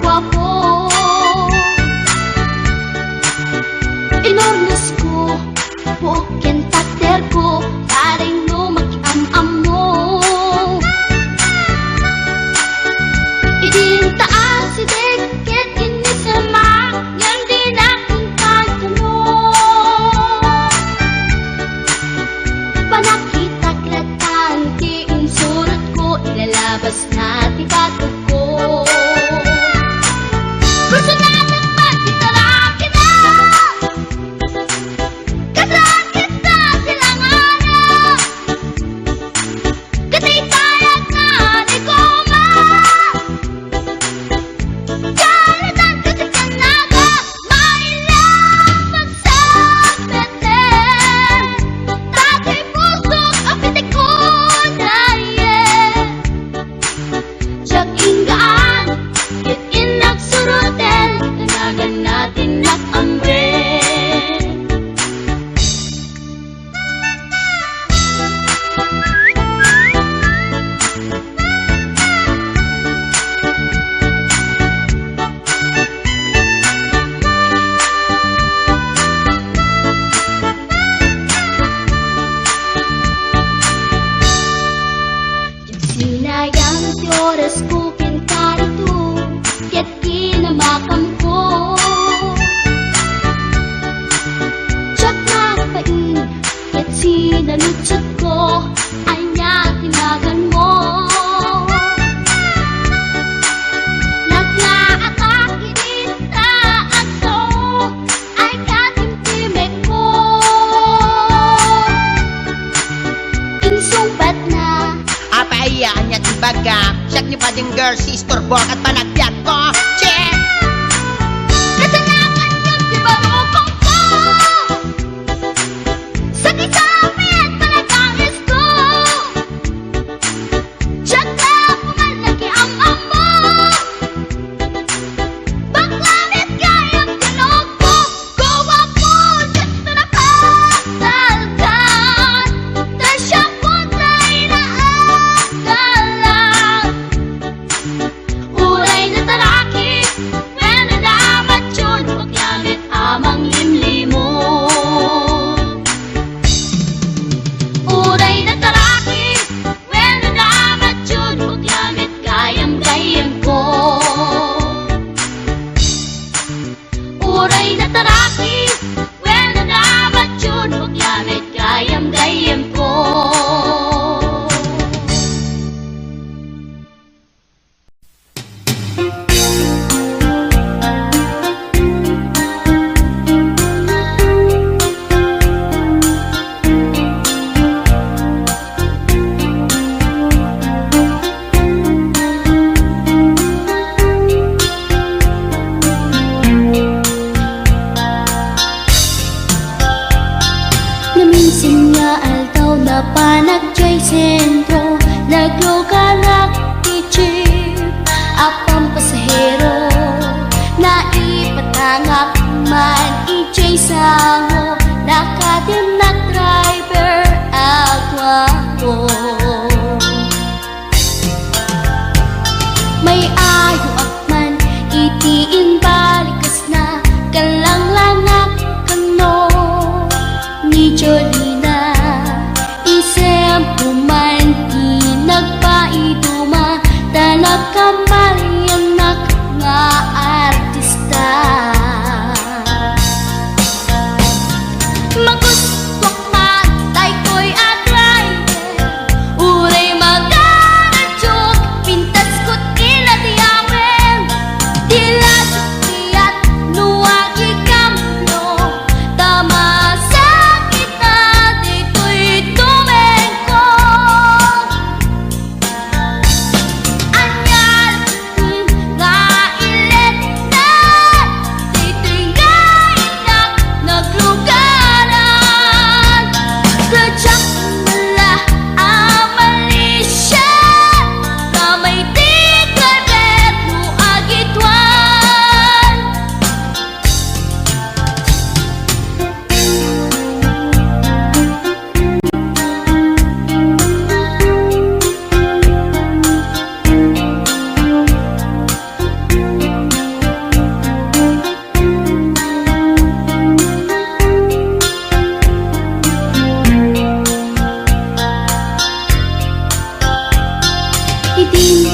gwapo. Inornos ko, buokin tater ko, taring no mag-am-am mo. Idin taas si deket inisamak, yan din aking pagtanong. Panakita klatan, kiin surat ko, ilalabas na tibatog ko. Gusto natin magkitarakin na, kasakit na silang anak. Katitayag na di ko ma, galitan kasi ka naga, mailang magsabeten. Dati pusok ang pitik ko na siyak inggaan, yun inagsurutin, tanagan natin nakamre. Sinayang si oras ko pintarito, kaya't kinamakam ko. Tsak nagpain, kaya't sinalutsot ko, ay niya timagan mo. Naglaakak inita at so, ay katimtimik ko. Insumpat na Apayaan niya tibaga, siyak ni Bading Girl, sister Bork at panagbiat ko. Check! kasalanan yun di barukong ko. Sakit sa amin, panagangis ko. Siyak na pumal na kiamam mo. Baklanit kayang tinog ko. Gawa po, dito na pasalgan. Tasya po na inaagalan. Uray na taraki,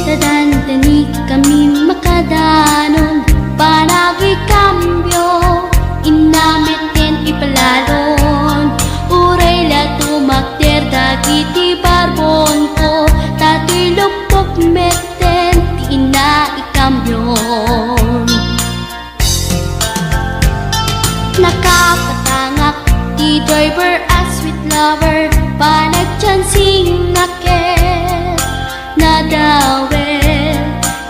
tadandani kami makadanon Panagi kambyo Inamiten ipalalon Uray la tumakder dagiti barbon ko Tato'y lupok meten Ti ina ikambyon Nakapatangak Di driver as sweet lover Panagchansing naket Nadawel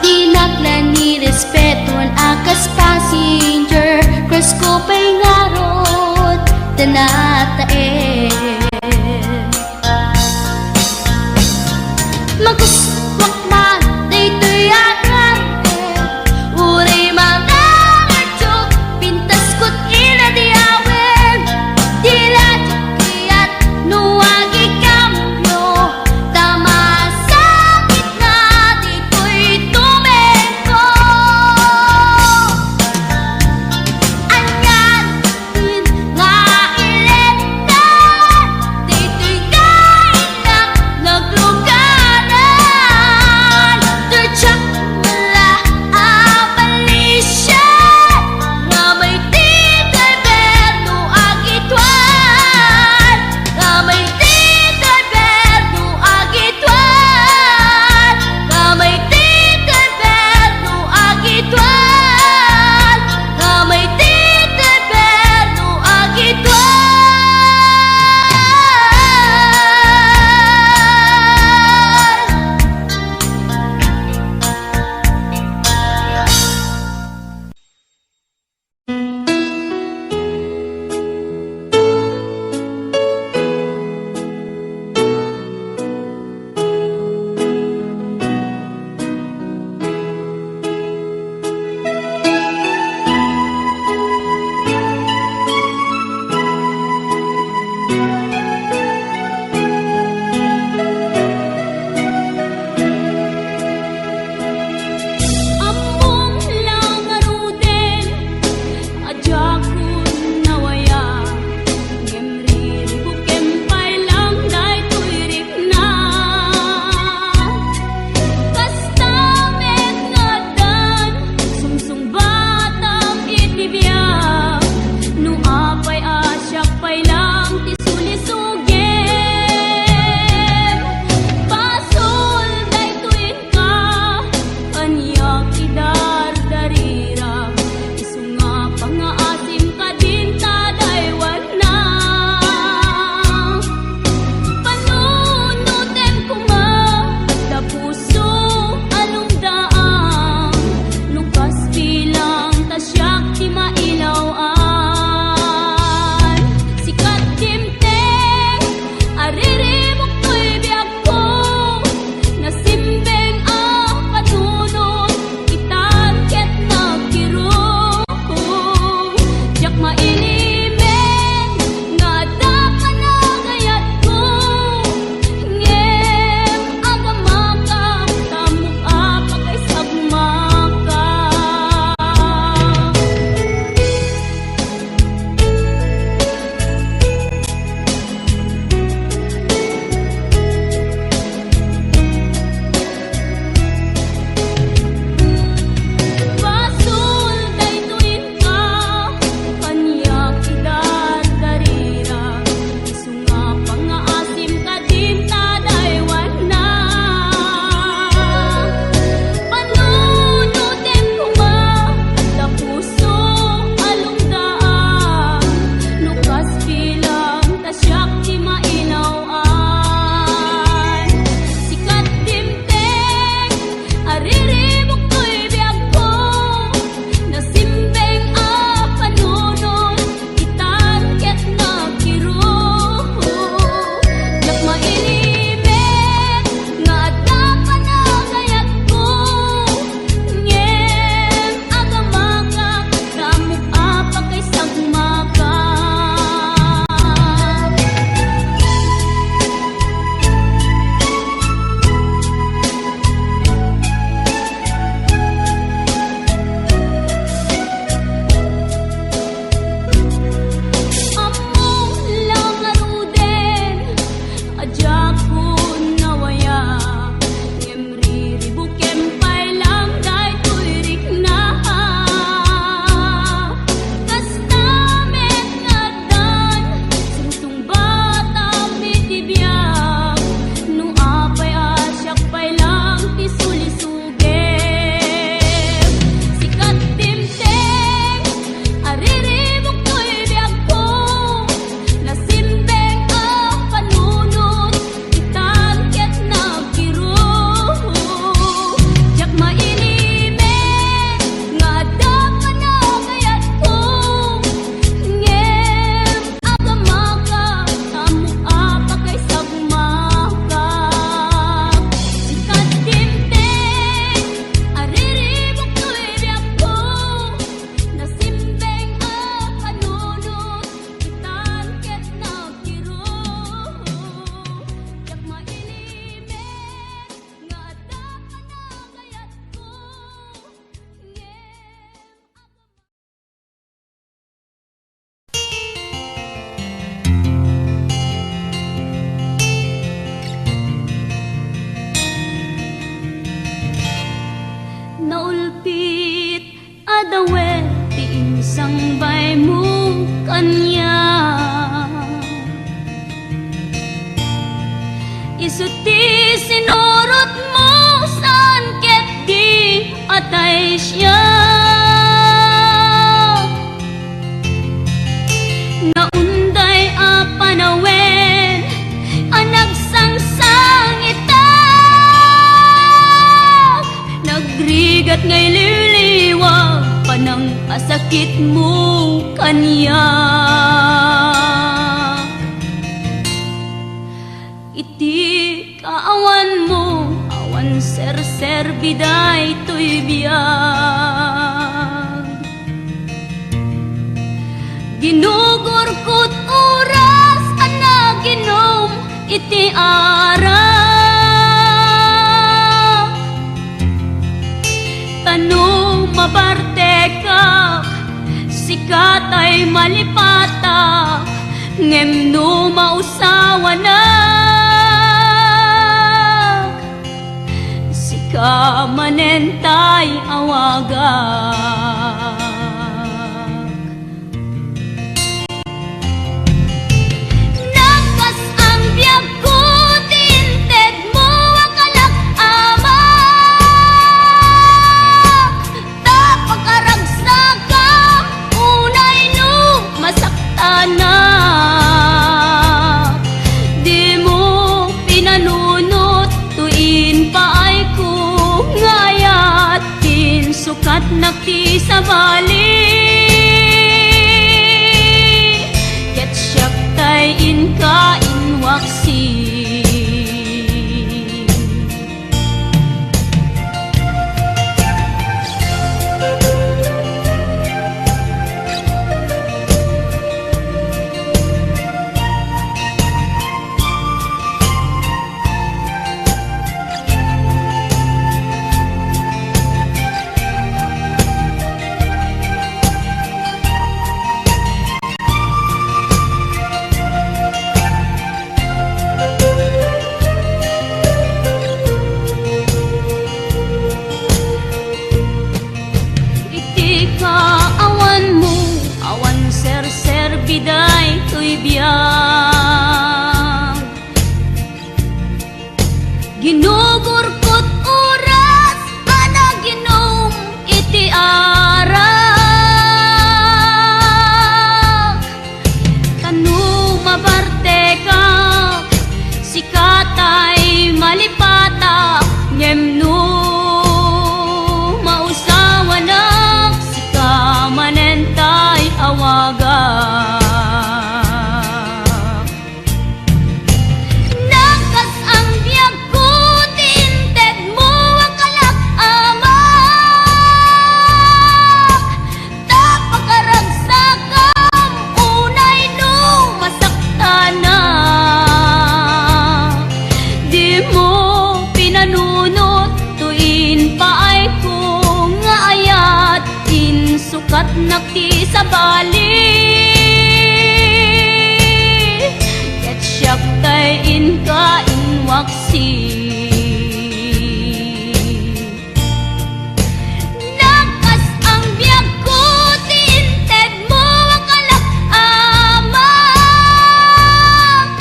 Di naklan ni respetuan akas passenger Cross ko pa'y ngarot Tanatae Maguswak man Daytoy agrante Uray mga ngartsok Pintas ko't inadiawen Dila tiyat Nuwagi kambyo Tama sakit na Dito'y tumengko Anyan din nga iletan Dito'y kainak Naglugaran Dirtsak dawe ti insangbay mo kanya. Isuti sinurot mo saan ket di atay siya. Naunday a panawen anag sangsang itak. Nagrigat ngay liliwag panang asakit mo kanya. Iti kaawan mo awan ser-ser biday to'y biyag. Ginugurkot oras anaginom iti arak. Tanong mabarte ka sikat ay malipata ngem no mausawa na. Sika manentay awagak. Nakas ang biyag ko tinted mo akalak ama. Tapakaragsak ka unay no masakta na. Di mo pinanunot tuin paay ko ngayat pinsukat nakti sa bali. Ket siyak tay inka inwaksi. Awan mo, awan ser-ser biday to'y biyag. Ginugurkot oras anaginom iti arak. Tanu mabarte ka sikatay malipata ngem no mausawa na. Manentay awagak. Nakas ang biyag ko tinted mo akalak amak. Tapakaragsakan unay no masakta na. Di mo pinanunot tuin paay ko nga ayat sukat nakti sa bali. Ket siyak tay inka inwaksi. Nakas ang biyag ko tinted mo akalak amak.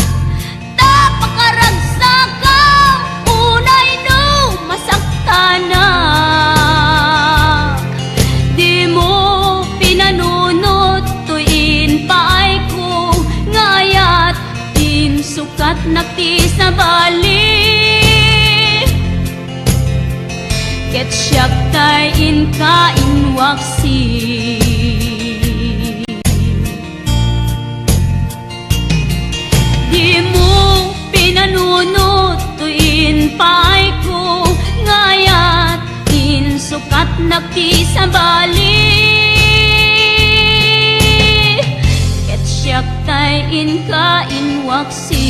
Tapakaragsakan unay no masakta na. Sukat nakti sa bali. Ket siyak tay inka inwaksi. Di mo pinanunot tuin paay ko ngayat insukat nakti sa bali. Siyak tay inka inwaksi.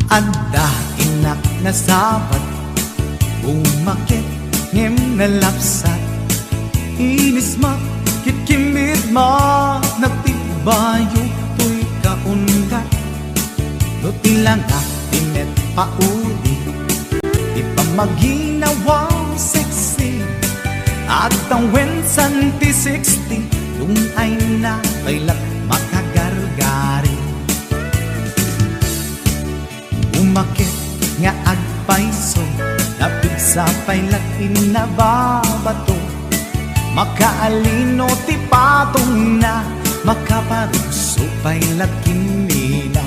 Anda nasabat, umakit ngem nalapsat, inis makit kimit ma nagtibayo to'y kaundat, do tilang tinet paudi, di pa maginawang sexy, at ang wensan ti 60, yung ay na kailak makagargari. Umakit nga agpaiso, napigsa pailat inababato, makaalino ti patong na, makaparuso pailat kinila.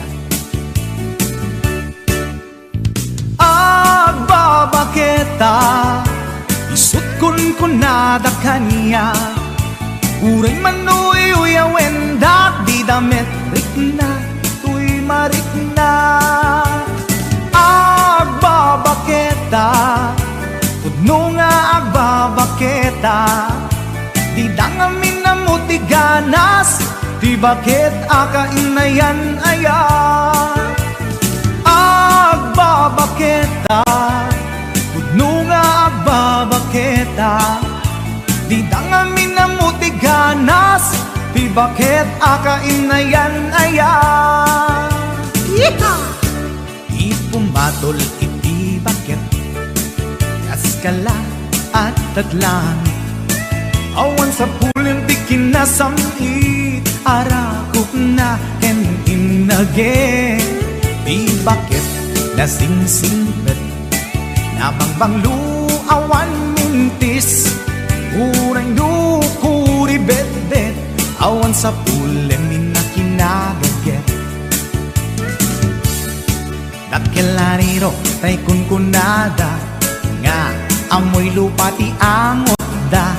Agbabaketa, isut kun nada kanya, uray manuy uyawen dat di damit rikna, tuy marikna. Agbabaketa, pudno nga agbabaketa, di dangamin na mutiganas, di bakit akainayan aya. Agbabaketa, pudno nga agbabaketa, di dangamin na mutiganas, di bakit akainayan aya. Yeehaw! Ipumatol iti bakit, kaskala at tatlangit, awan sa pulin ti kinasamit, arakok na ken inage, di bakit nasingsingpet, nabangbanglu awan mintis, urang dukuri bet-bet, awan sa pulin minakinagaget. Dakelariro tay kunkunada, nga amoy lupa ti angot da,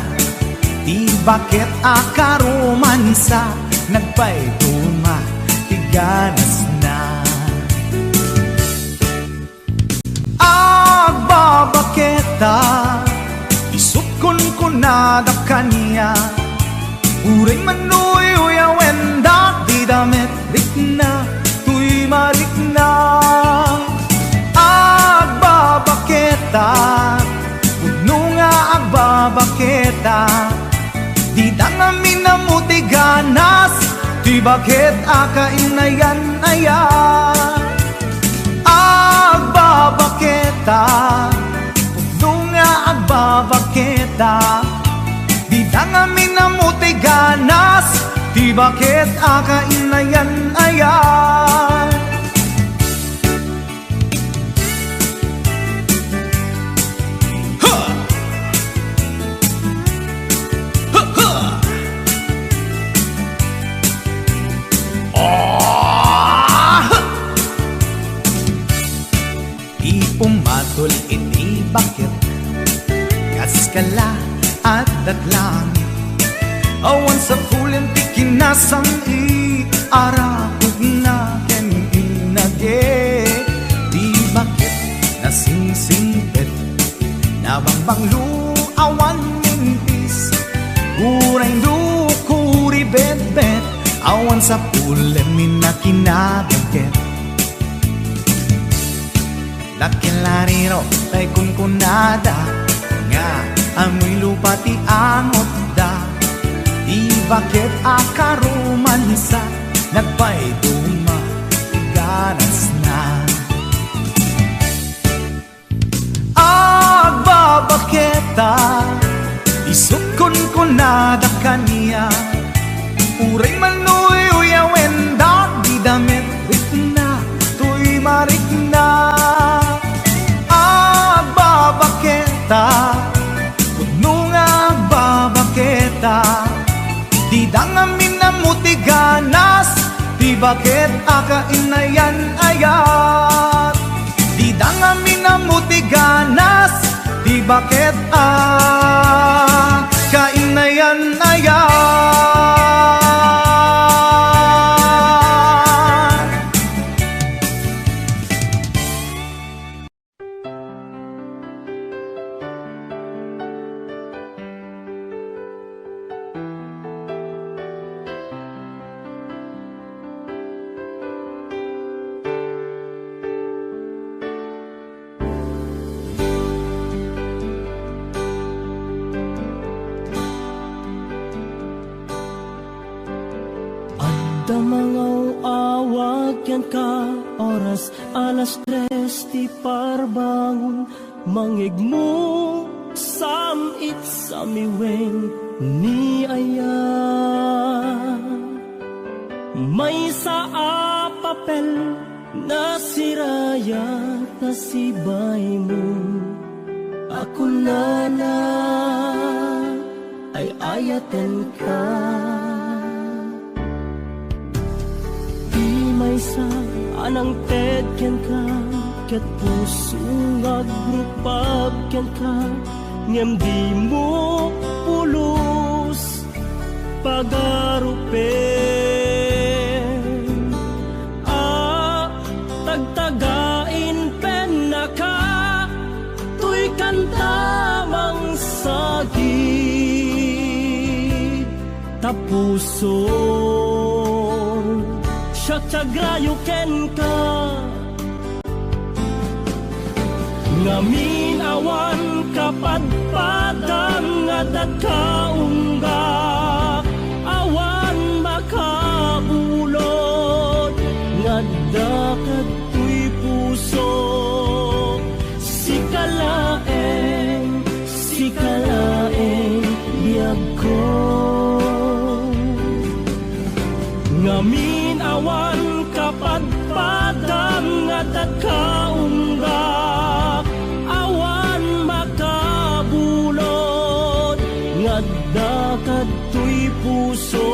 di bakit akaromansa, nagpayduma ti ganas na. Agbabaketa, isut kunkunada kanya, uray manuy uyawen da, di damit rikna, tuy marikna. Agbabaketa, pudno nga agbabaketa, di dangamin na mutiganas, di bakit akainayan aya. Agbabaketa, pudno nga agbabaketa, di dangamin na mutiganas, di bakit akainayan aya. Ipumatol iti bakit, kaskala at datlangit, awan sa pulin ti kinasamit, arakog na ken inage, di bakit nasingsingpet, nabangbanglu awan mintis, uray dukuri bet-bet, awan sa pulin minakinagaget. Dakelariro tay kunkunada, nga amoy lupa ti angot da, di bakit akaromansa, nagpayduma ganas na. Agbabaketa, isut kunkunada kanya, uray manuy uyawen da, di damit rikna, tuy marikna. Agbabaketa, pudno nga agbabaketa, di dangamin na mutiganas, di bakit akainayan ayat. Di dangamin na mutiganas, di bakit akainayan ayat. Damangaw awag yan ka, oras 3:00 ti parbangon. Mangigmo samit samiwen ni aya. May sa papel na sirayat na sibay mo. Ako na ay ayatan ka. Di may sa anang tedken ka, ket puso nga grupab ken ka. Ngem di mo pulos pagarupen. Tagtagain pen na ka, tuy kantamang sagid. Tapuson siya tiagrayo ken ka. Ngamin awan kapadpadang nga dagkaungga. Awan makabulod nga dakat tuy puso. Sikalaeng biyag ko. Ngamin awan kapadpadang nga dagkaungga. Awan makabulod nga dakat tuy puso.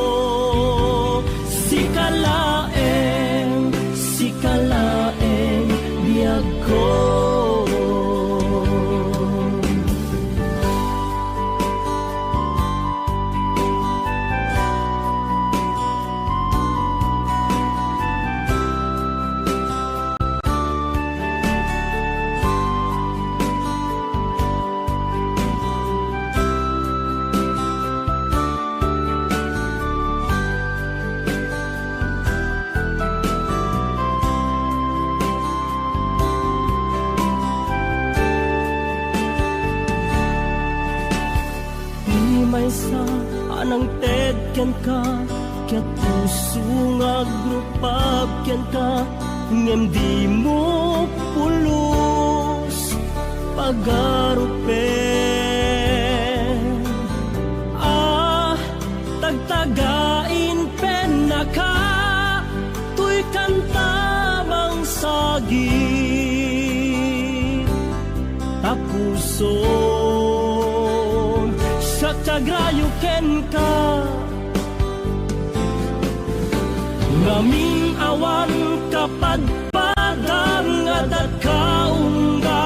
Sikalaeng biyag ko. Sa anang tedken ka, ket puso nga grupab ken ka. Ngem di mo pulos pagarupen. Tagtagain pen na ka, tuy kantamang sagid. Tapuson tiagrayo ken ka. Ngamin awan kapadpadang nga dagkaungga.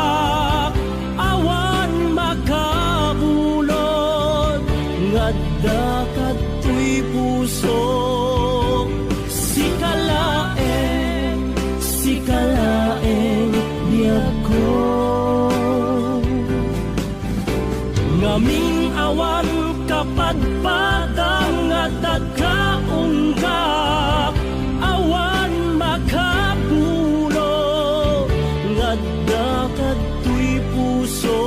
Awan makabulod nga dakat tuy puso. Sikalaeng biyag ko. Ngamin awan kapadpadang nga dagkaungga. Awan makabulod nga dakat tuy puso.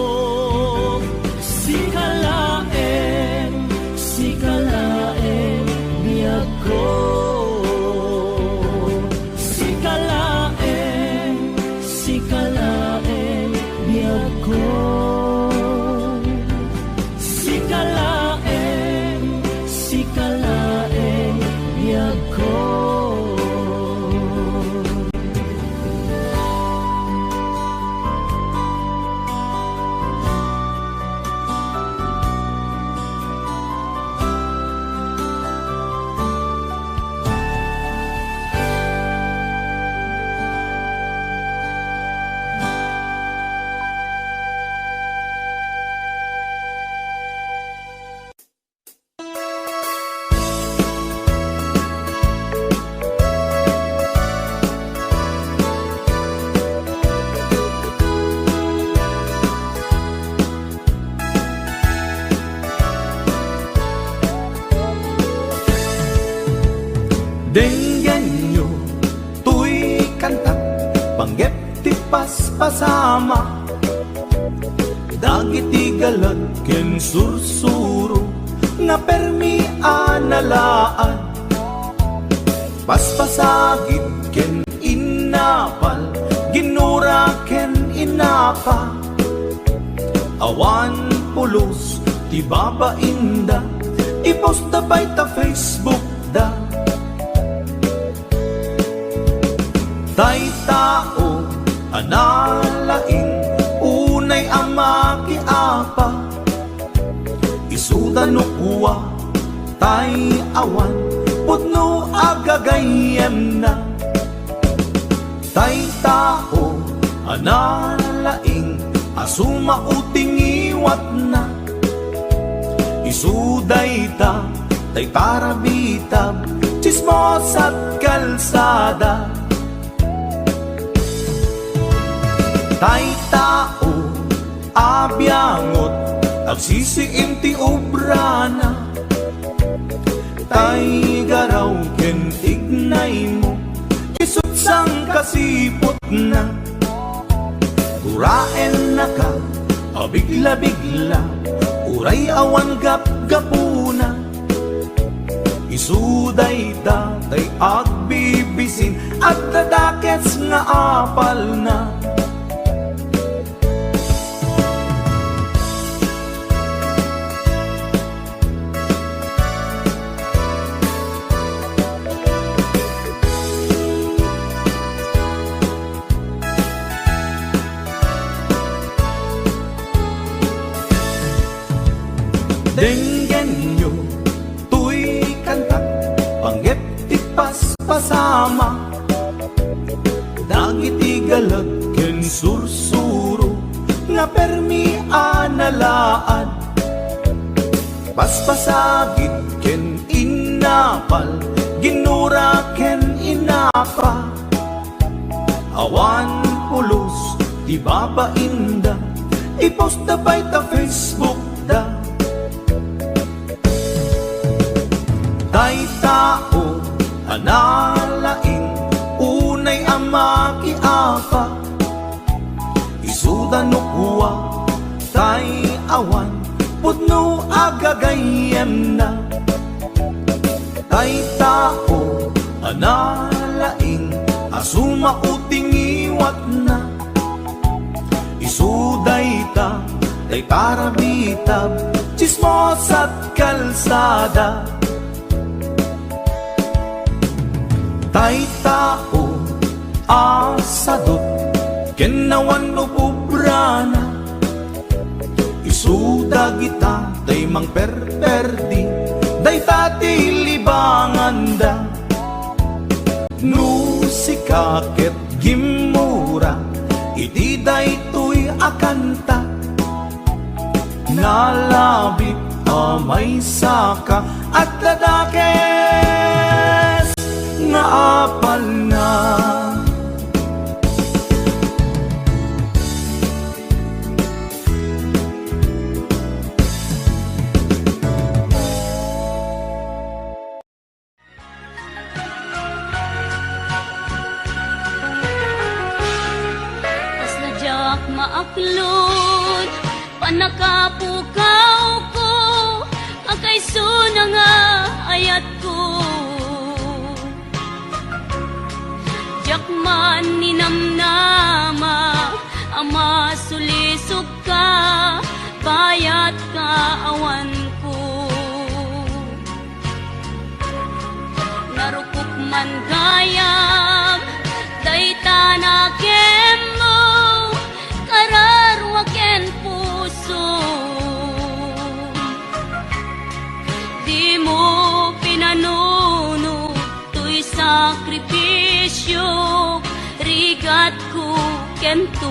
Sikalaeng biyag ko. Sikalaeng biyag ko. Sikalaeng biyag ko. Denggan nyo, tuy kantak, panggep ti paspasama. Dagiti galat ken sursuro, nga permi analaan. paspasagid ken inapal, ginura ken inapa, awan pulos ti babainda, ipost da bay ta Facebook da. Tay tao analaing unay ama kiapa, isuda no kuwa tay awan putno agagayem na. Tay tao analaing asuma uting iwat na, isuday ta tay parabitab chismos at kalsada. Tay tao abyangot agsisiim ti obra na, tay garaw ken tignay mo isut sang kasipot na. Uraen na ka abigla-bigla, uray awan gap-gapuna, isuday ta tay agbibisin at dadakets nga apal na. Denggen nyo, tuy kantak, panggep ti paspasama, dagiti galag ken sursuro, nga permi analaan, paspasagid ken inapal, ginura ken inapa, awan pulos ti babainda, ipost da bay ta Facebook da. Tay tao analaing unay ama kiapa, isuda no kuwa tay awan putno agagayem na. Tay tao analaing asuma uting iwat na, isuday ta tay parabitab chismos at kalsada. Tay tao asadot kenawan upubrana, isuda kita tay mang perperdi, day tati libangan da. No sikaket gimura, iti day tuy akanta, nalabit amay saka at ladakes nga apal na. Tas nadyak maaklod, panakapukaw ko, akay suna nga ayat ko. Jakman ninamnama, ama sulisog ka, bayat ka awan ko. Narukop man gayam, day tanakem mo, kararwaken puso. Di mo pinanuno, to'y sakripisyo, rigat ko kentuk.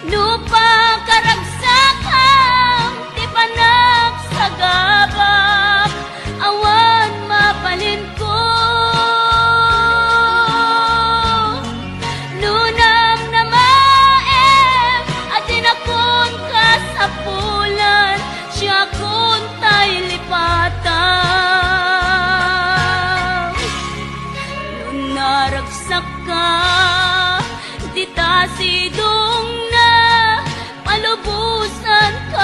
Lupa karagsakam, di panak sa gabak, awan mapalin ko. Nunam na maem, atin akon kasapulan, siya kun tay lipatan. Naragsak ka, di tasidong na, palubusan ka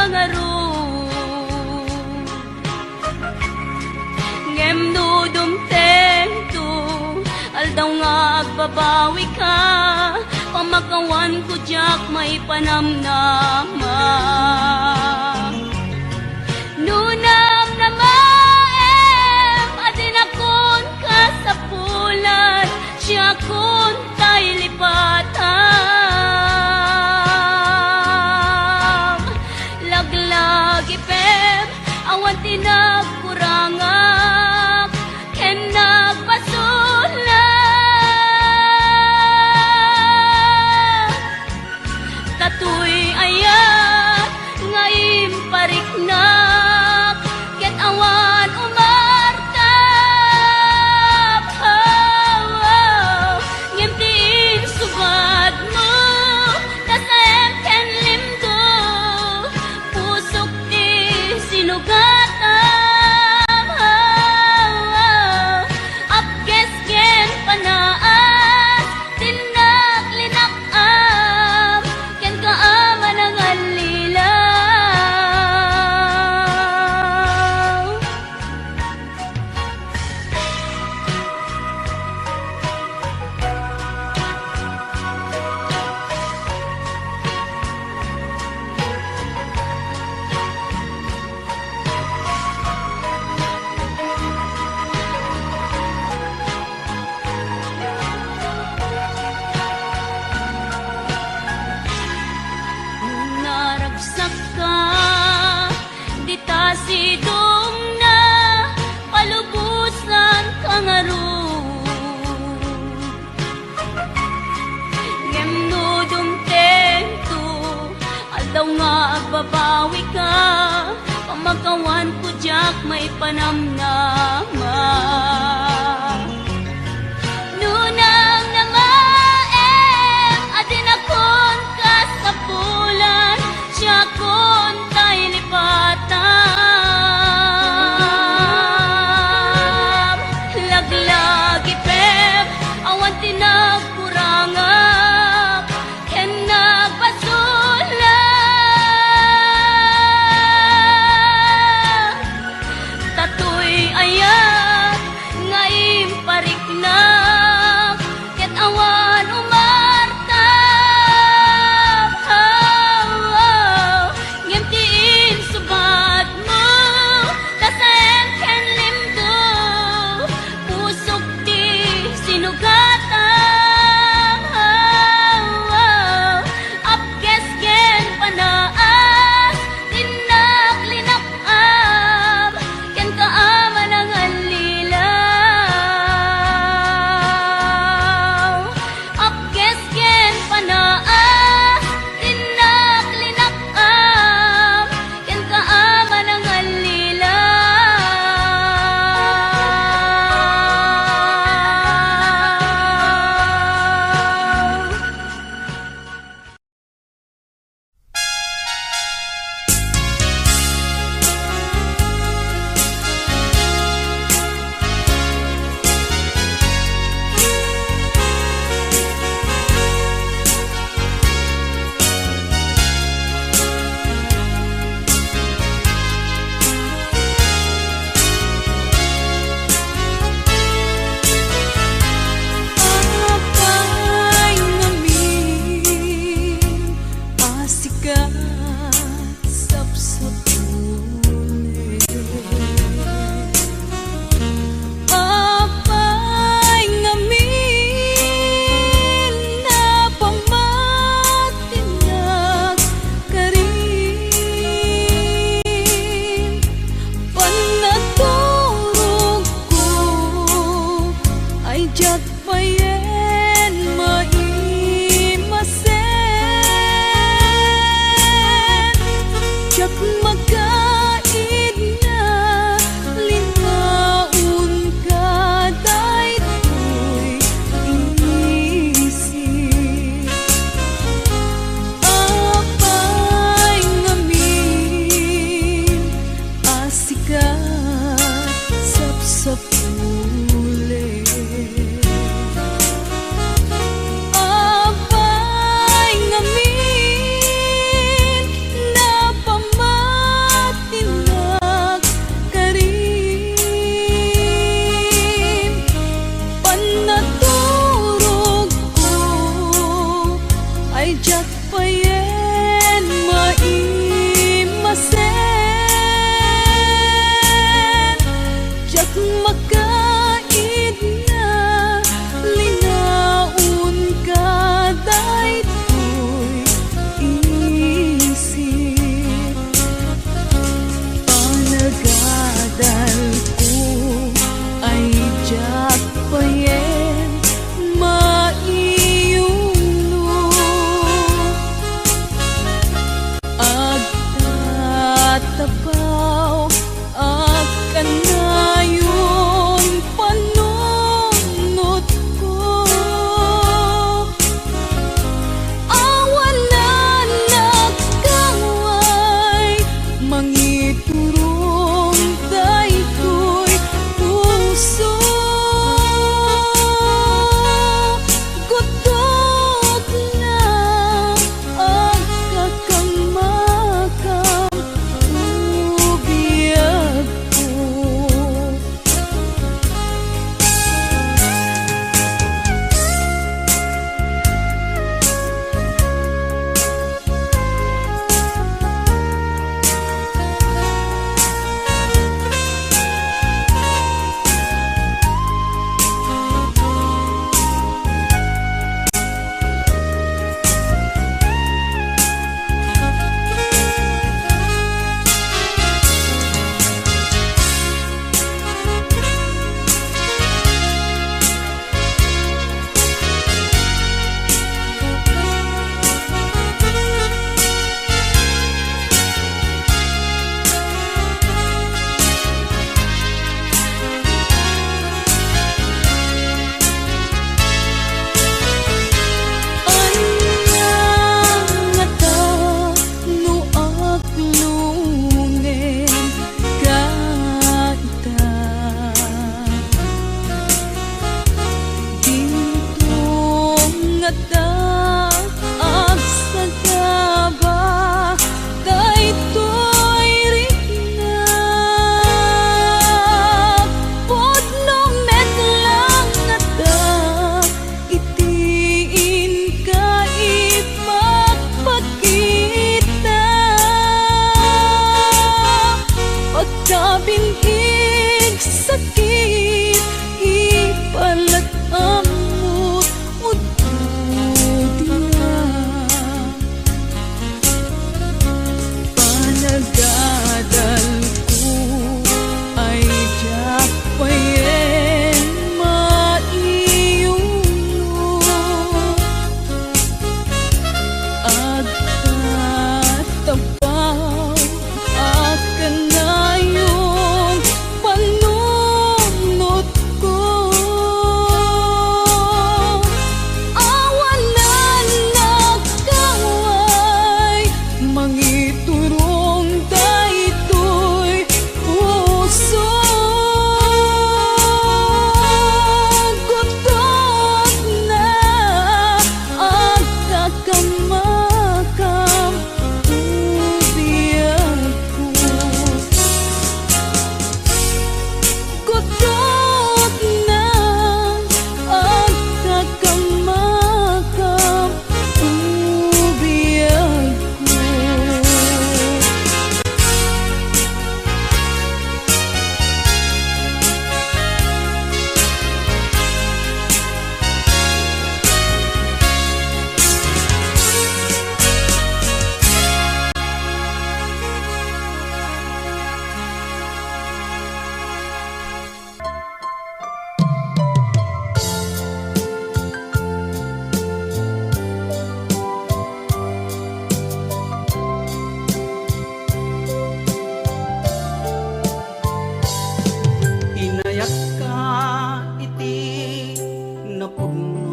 Aldaw nga agbabawi ka, pamakawan ko jak may panamnama. Nunam na maem, adin akon ka sa pulan, siya kun tay lipatan. Laglag ipem, awan tinagkurangak, ken nagpasulat. Katuy ayat, ngayon pariknak, ket awan umartap. Ngimtiin subad mo, nasayem ken limdo, pusok di sinugatan. Apkes ken panaas, tinak linakam, ken kaaman ang alilaw. Naragsak ka, di ta sidong na, palubusan ka nga ron. Ngemnudong tento, aldaw nga agbabawi ka, pamakawan ko jak may panamnama. Nunang na maem, adin akon ka sa pulan, siya kun tay lipatan. Laglag ipem, awan tinagkurangak, ken nagpasulat. Tatoy ayat, ngayon pariknak, ket awan umartap. Ngimtiin subad mo, tasem ken limdo, pusok di sinugatan. Apkes ken panaas, tinak linakam, ken kaaman ang alilaw. Apkes ken panaas, tinak linakam, ken kaaman ang alilaw. Apay ngamin, asikat sapsapuli. Apay ngamin, napamatinag ka rin. Panaturog ko ay jak payen maimasen, jak makain na lingaun ka daytoy isip. Apay ngamin, asikat sapsapuli. Apay ngamin, napamatinag ka rin. Panaturog jak makaid na lingaon ka daytoy isip panagadal ko ay jak payen maiyuno agtatapaw akan ngayon panunod ko awalan nagkaway mangiturong daytoy puso gutok na ang kakamakam ubiyag ko Pagkabinhig sakit ipalat amot ududi na panagadal ko ay jak payen maiyuno agtatapaw akan ngayong panunod ko awalan nagkaway mangiturong daytoy puso gutok na ang kakamakam ubiyag ko gutok na ang kakamakam ubiyag ko Inayak ka iti napuno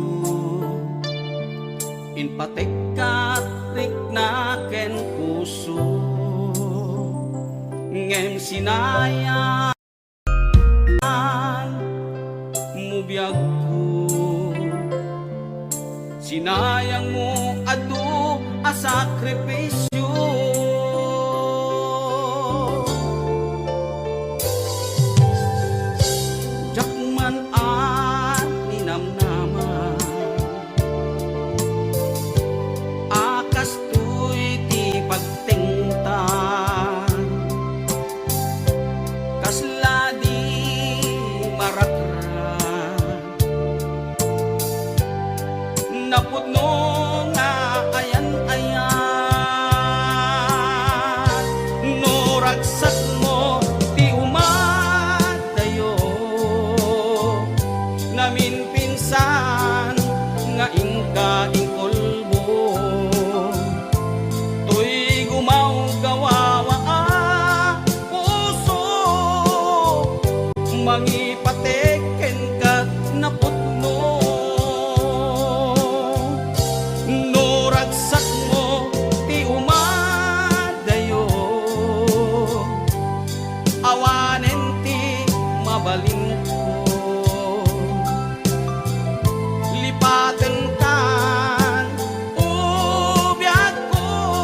inpatek ka riknaken puso ngem sinayang mubiyag ko sinayang mo adu a sakripisyo jakman at ninamnaman akas tuy ti pagtingtan kasladi mangipateken ka naputno. No ragsak mo ti umadayo, awanen ti mabaling ko. Lipaten kan ubiyag ko,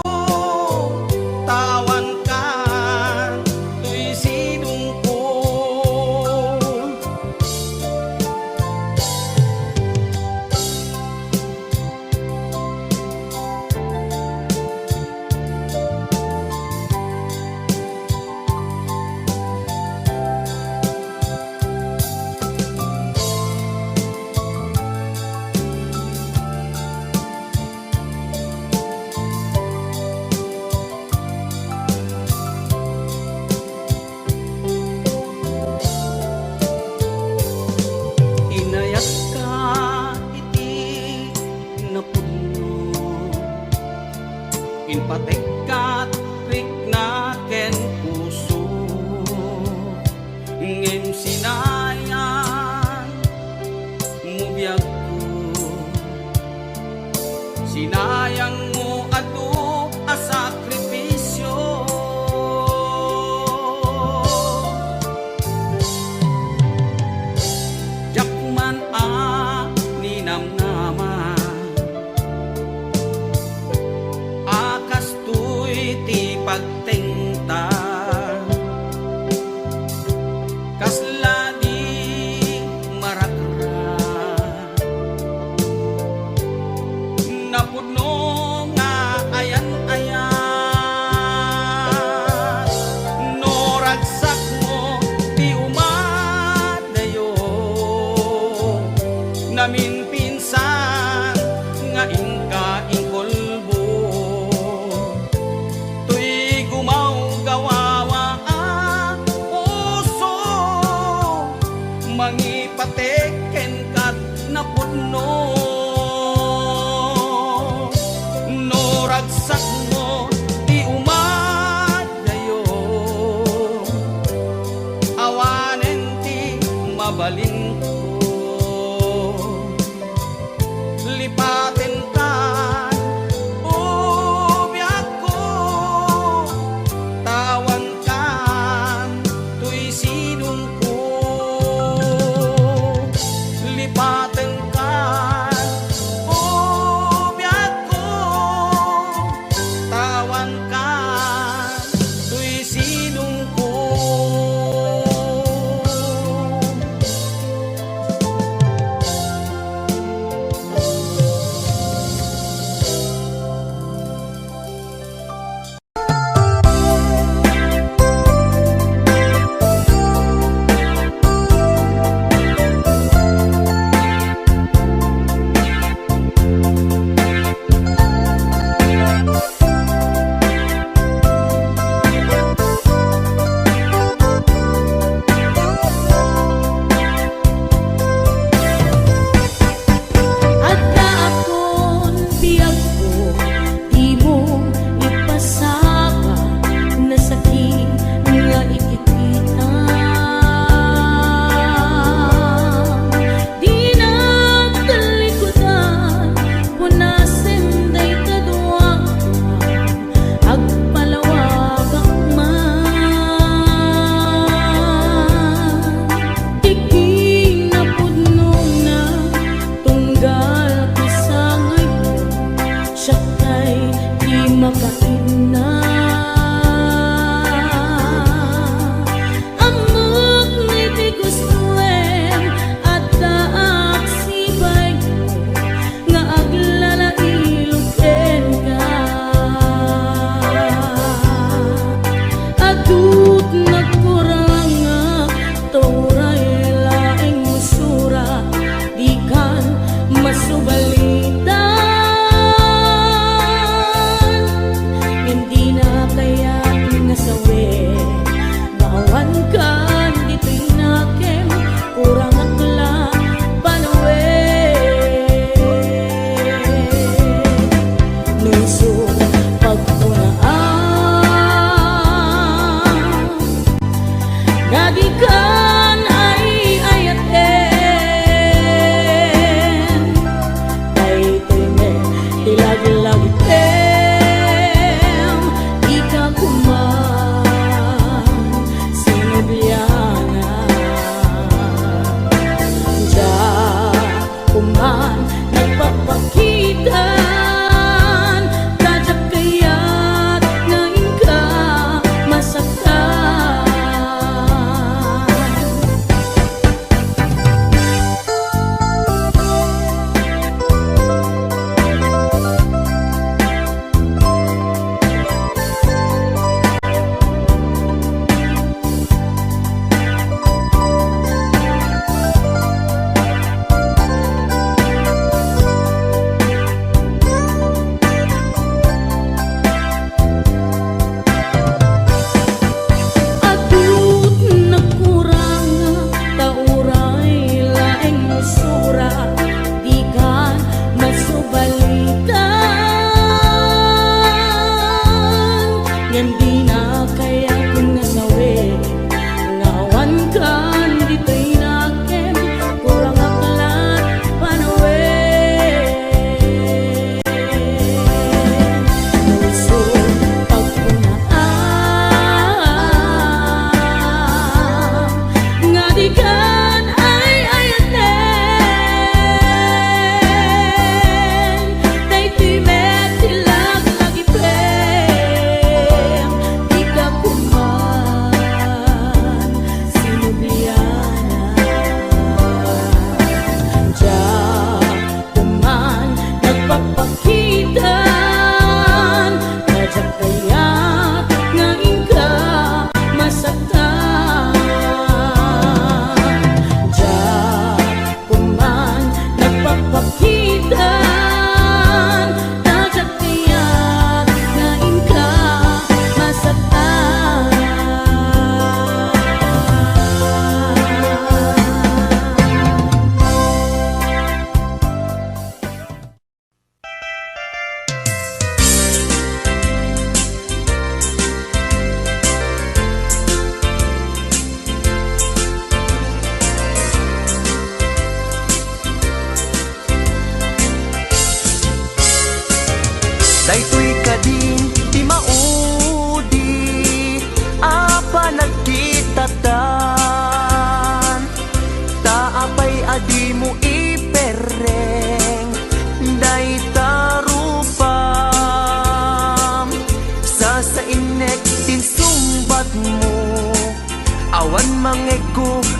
tawan kan tuy sidong ko. Inayat ka iti napudno, inpatek kat na ken puso. Ngem sinayan mo biyag ko, sinayang mo adu a sakripisyo. Jakman a ninamnama, akas tuy ti pagtengta. Kasla di maratra, napudno nga ayan-ayan. No ragsak mo ti umadayo, namin pinsan nga ingka ingkolbo. Tuy gumaw gawawa ang puso, mangipateken kat napudno. No ragsak mo ti umadayo, awanen ti mabalin ko. Lipaten kan ubiyag ko, tawan kan tuy sidong ko. Lipaten kan ubiyag ko, tawan kan tuy sidong ko.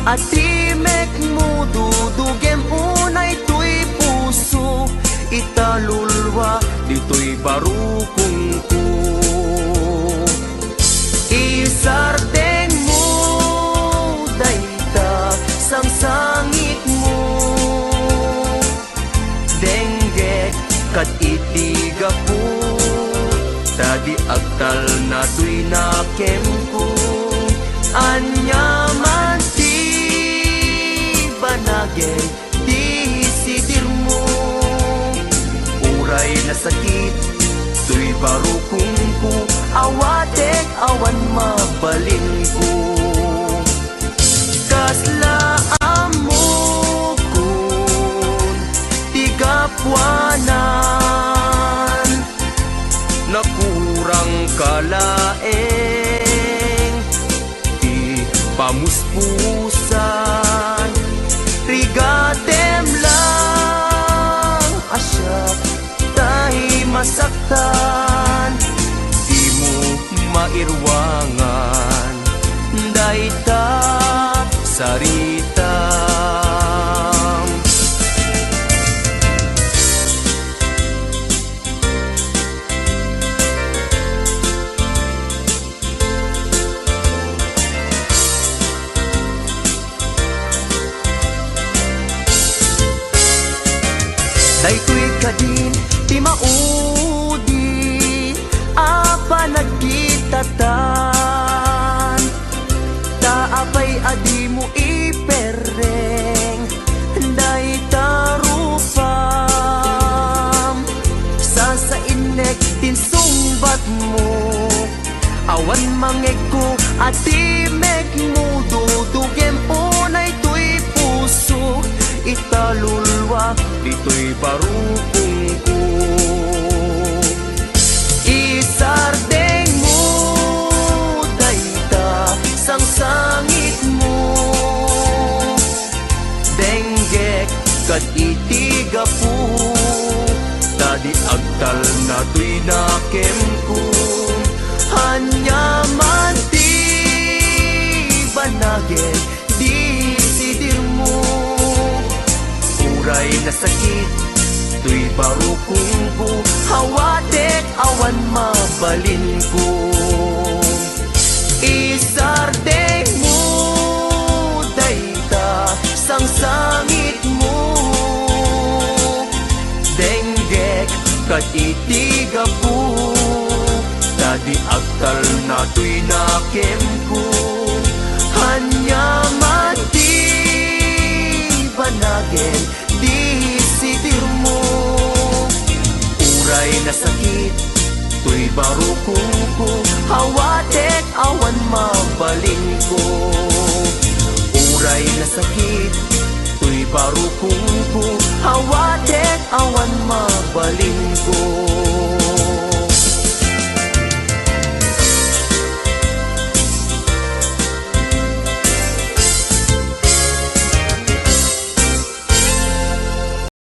at timek mo dudugem unay tuy puso italulwa dito'y barukong ko. Isardeng mo dayta sang sangit mo denggek kat itiga po tadi agtal na tuy nakem ko anyaman ti banagay di sidir mo uray na sakit tuy barukong ko awatek awan mabalin ko kaslaan mo kun tigapwanan nakurang kalaeng di pamuspusan rigatem lang asyak tahi masaktan di mo mairwangan dayta sarita. Daytoy kadin ti maudi apa nagkitatan taapay adi mo ipereng dayta rupam sasainek din sumbat mo awan mangeg ko at timek mo dudugem unay tuy puso italulwa dito'y barukong ko. Isardeng mo dayta sang sangit mo denggek kat itiga po tadi agtal na tuy nakem ko hanyaman ti banagay di sidir mo uray na sakit tuy barukong ko hawatek awan mabalin ko isardeng mo dayta sang sangit mo denggek kat itiga po tadi agtal na tuy nakem ko hanyaman ti banagin di sidir mo uray na sakit tuy barukong ko hawatek awan mabalin ko uray na sakit tuy barukong ko hawatek awan mabalin ko